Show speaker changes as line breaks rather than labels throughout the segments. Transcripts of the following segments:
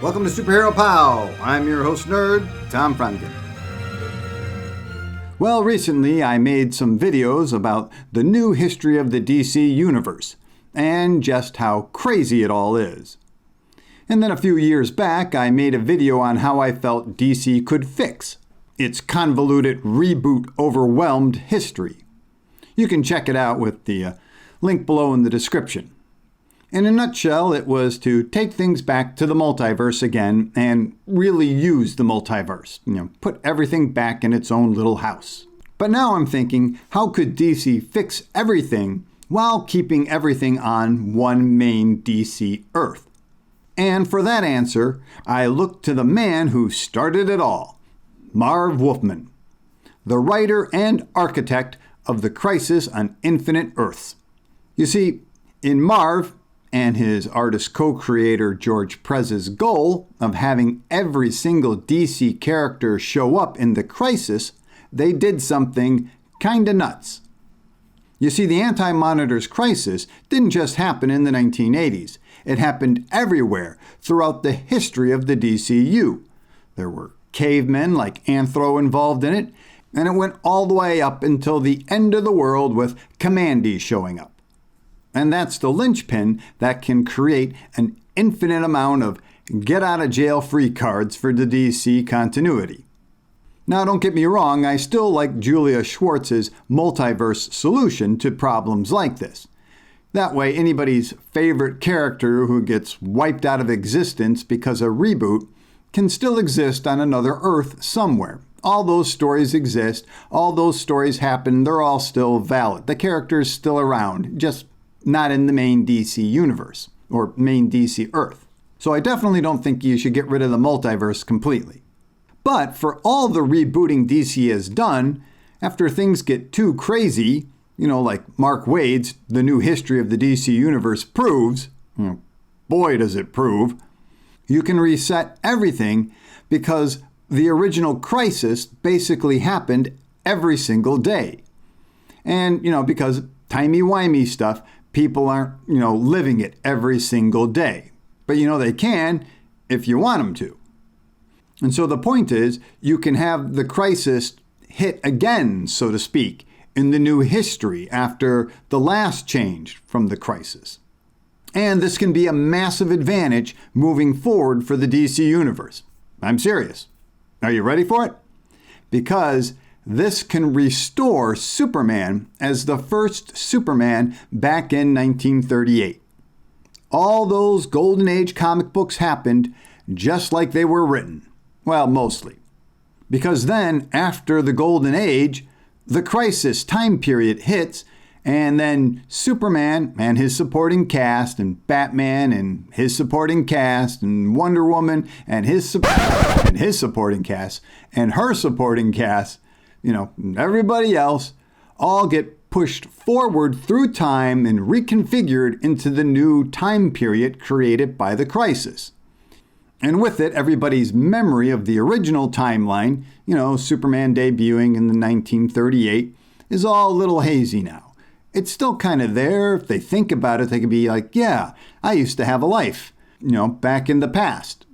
Welcome to Superhero Pow! I'm your host nerd, Tom Franken. Well, recently I made some videos about the new history of the DC Universe, and just how crazy it all is. And then a few years back, I made a video on how I felt DC could fix its convoluted, reboot-overwhelmed history. You can check it out with the link below in the description. In a nutshell, it was to take things back to the multiverse again and really use the multiverse. Put everything back in its own little house. But now I'm thinking, how could DC fix everything while keeping everything on one main DC Earth? And for that answer, I looked to the man who started it all, Marv Wolfman, the writer and architect of the Crisis on Infinite Earths. You see, in Marv and his artist co-creator George Perez's goal of having every single DC character show up in the Crisis, they did something kinda nuts. You see, the Anti-Monitor's Crisis didn't just happen in the 1980s. It happened everywhere throughout the history of the DCU. There were cavemen like Anthro involved in it, and it went all the way up until the end of the world with Commandy showing up. And that's the linchpin that can create an infinite amount of get-out-of-jail-free cards for the DC continuity. Now, don't get me wrong, I still like Julia Schwartz's multiverse solution to problems like this. That way, anybody's favorite character who gets wiped out of existence because of reboot can still exist on another Earth somewhere. All those stories exist, all those stories happen, they're all still valid. The character's still around, just not in the main DC universe, or main DC Earth. So I definitely don't think you should get rid of the multiverse completely. But for all the rebooting DC has done, after things get too crazy, like Mark Waid's The New History of the DC Universe proves, boy does it prove, you can reset everything because the original Crisis basically happened every single day. And, because timey-wimey stuff, people aren't, living it every single day. But they can if you want them to. And so the point is, you can have the Crisis hit again, so to speak, in the new history after the last change from the Crisis. And this can be a massive advantage moving forward for the DC Universe. I'm serious. Are you ready for it? Because this can restore Superman as the first Superman back in 1938. All those Golden Age comic books happened just like they were written. Well, mostly. Because then, after the Golden Age, the Crisis time period hits, and then Superman and his supporting cast, and Batman and his supporting cast, and Wonder Woman and his supporting cast, and her supporting cast, everybody else, all get pushed forward through time and reconfigured into the new time period created by the Crisis. And with it, everybody's memory of the original timeline, Superman debuting in the 1938, is all a little hazy now. It's still kind of there. If they think about it, they can be like, yeah, I used to have a life, back in the past.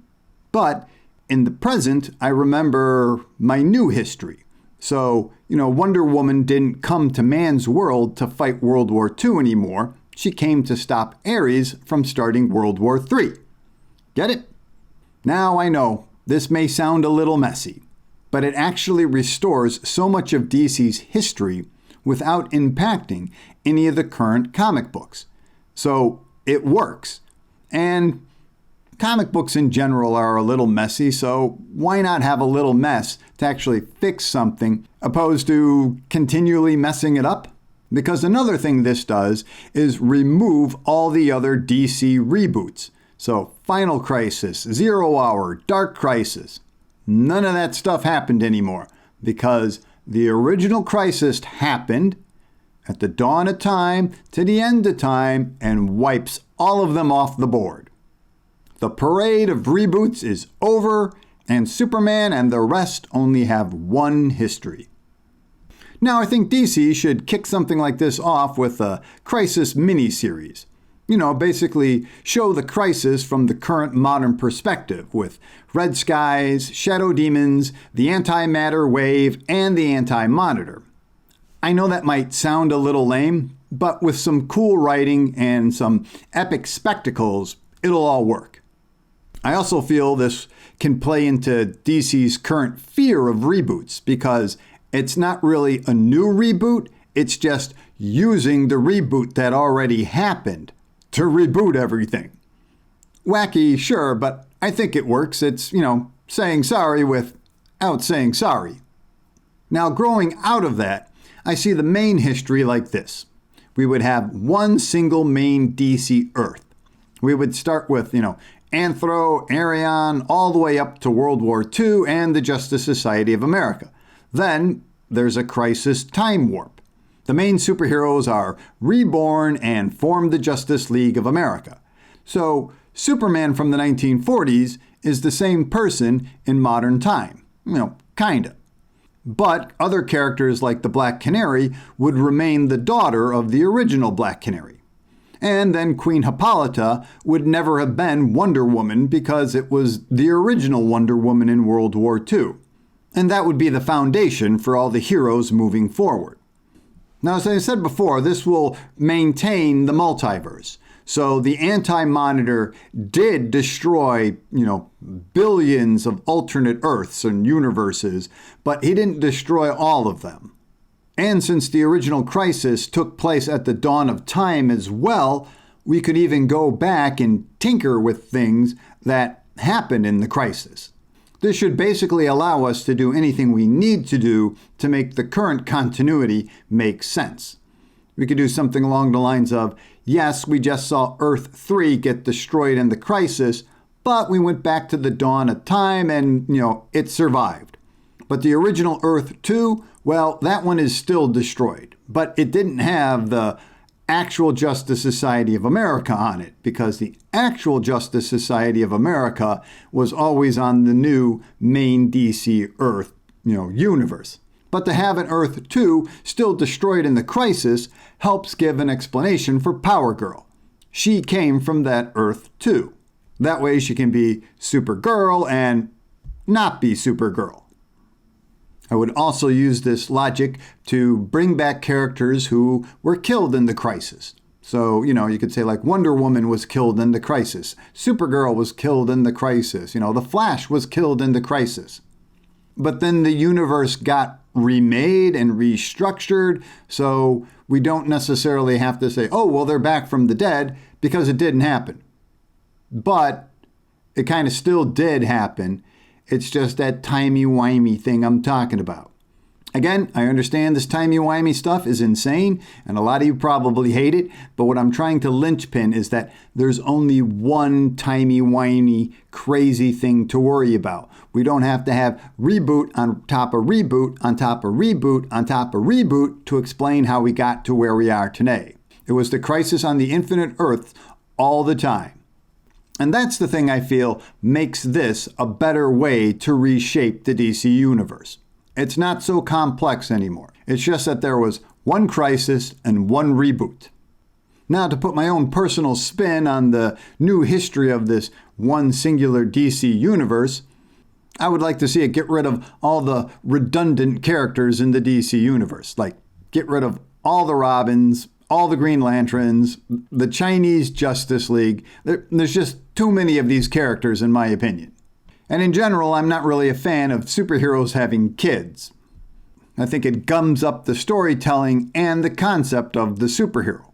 But in the present, I remember my new history. So, Wonder Woman didn't come to man's world to fight World War II anymore. She came to stop Ares from starting World War III. Get it? Now I know, this may sound a little messy, but it actually restores so much of DC's history without impacting any of the current comic books. So it works. And comic books in general are a little messy, so why not have a little mess to actually fix something opposed to continually messing it up? Because another thing this does is remove all the other DC reboots. So Final Crisis, Zero Hour, Dark Crisis. None of that stuff happened anymore because the original Crisis happened at the dawn of time to the end of time and wipes all of them off the board. The parade of reboots is over, and Superman and the rest only have one history. Now, I think DC should kick something like this off with a Crisis miniseries. basically show the crisis from the current modern perspective with red skies, shadow demons, the antimatter wave, and the anti-monitor. I know that might sound a little lame, but with some cool writing and some epic spectacles, it'll all work. I also feel this can play into DC's current fear of reboots because it's not really a new reboot, it's just using the reboot that already happened to reboot everything. Wacky, sure, but I think it works. It's, saying sorry without saying sorry. Now, growing out of that, I see the main history like this. We would have one single main DC Earth. We would start with, Anthro, Arion, all the way up to World War II and the Justice Society of America. Then there's a crisis time warp. The main superheroes are reborn and form the Justice League of America. So Superman from the 1940s is the same person in modern time. Kinda. But other characters like the Black Canary would remain the daughter of the original Black Canary. And then Queen Hippolyta would never have been Wonder Woman because it was the original Wonder Woman in World War II. And that would be the foundation for all the heroes moving forward. Now, as I said before, this will maintain the multiverse. So the anti-monitor did destroy, billions of alternate Earths and universes, but he didn't destroy all of them. And since the original crisis took place at the dawn of time as well, we could even go back and tinker with things that happened in the crisis. This should basically allow us to do anything we need to do to make the current continuity make sense. We could do something along the lines of, yes, we just saw Earth 3 get destroyed in the crisis, but we went back to the dawn of time and, it survived. But the original Earth 2, well, that one is still destroyed. But it didn't have the actual Justice Society of America on it because the actual Justice Society of America was always on the new main DC Earth, universe. But to have an Earth 2 still destroyed in the crisis helps give an explanation for Power Girl. She came from that Earth 2. That way she can be Supergirl and not be Supergirl. I would also use this logic to bring back characters who were killed in the crisis. So, you could say like Wonder Woman was killed in the crisis. Supergirl was killed in the crisis. The Flash was killed in the crisis. But then the universe got remade and restructured, so we don't necessarily have to say, oh, well, they're back from the dead, because it didn't happen. But it kind of still did happen. It's just that timey-wimey thing I'm talking about. Again, I understand this timey-wimey stuff is insane, and a lot of you probably hate it, but what I'm trying to linchpin is that there's only one timey-wimey, crazy thing to worry about. We don't have to have reboot on top of reboot on top of reboot on top of reboot to explain how we got to where we are today. It was the crisis on the infinite Earth all the time. And that's the thing I feel makes this a better way to reshape the DC universe. It's not so complex anymore. It's just that there was one crisis and one reboot. Now, to put my own personal spin on the new history of this one singular DC universe, I would like to see it get rid of all the redundant characters in the DC universe. Like, get rid of all the Robins, all the Green Lanterns, the Chinese Justice League. There's just too many of these characters, in my opinion. And in general, I'm not really a fan of superheroes having kids. I think it gums up the storytelling and the concept of the superhero.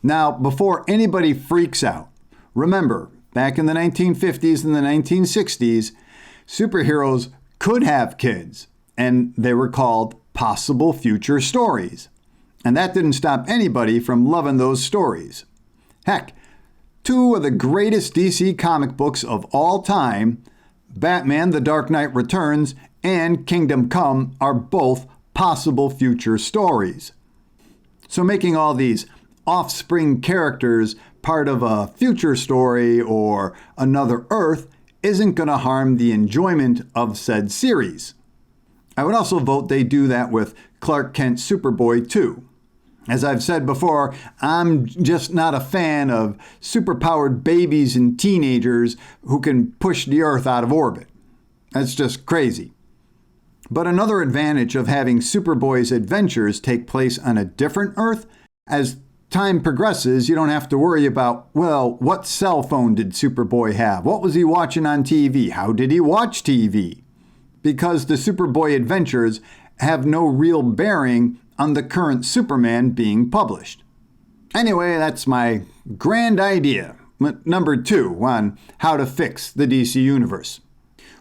Now, before anybody freaks out, remember, back in the 1950s and the 1960s, superheroes could have kids, and they were called possible future stories. And that didn't stop anybody from loving those stories. Heck, two of the greatest DC comic books of all time, Batman: The Dark Knight Returns and Kingdom Come, are both possible future stories. So making all these offspring characters part of a future story or another Earth isn't going to harm the enjoyment of said series. I would also vote they do that with Clark Kent Superboy too. As I've said before, I'm just not a fan of superpowered babies and teenagers who can push the Earth out of orbit. That's just crazy. But another advantage of having Superboy's adventures take place on a different Earth, as time progresses, you don't have to worry about, well, what cell phone did Superboy have? What was he watching on TV? How did he watch TV? Because the Superboy adventures have no real bearing on the current Superman being published. Anyway, that's my grand idea. Number 2 on how to fix the DC Universe.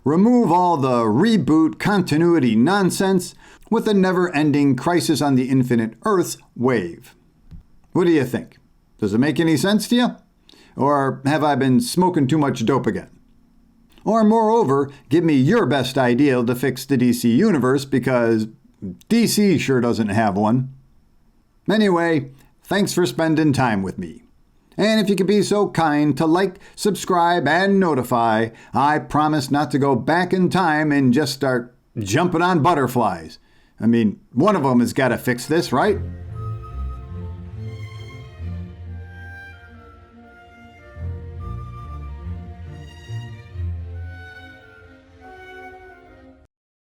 Remove all the reboot continuity nonsense with a never-ending Crisis on the Infinite Earths wave. What do you think? Does it make any sense to you? Or have I been smoking too much dope again? Or moreover, give me your best idea to fix the DC Universe, because DC sure doesn't have one. Anyway, thanks for spending time with me. And if you could be so kind to like, subscribe, and notify, I promise not to go back in time and just start jumping on butterflies. I mean, one of them has got to fix this, right?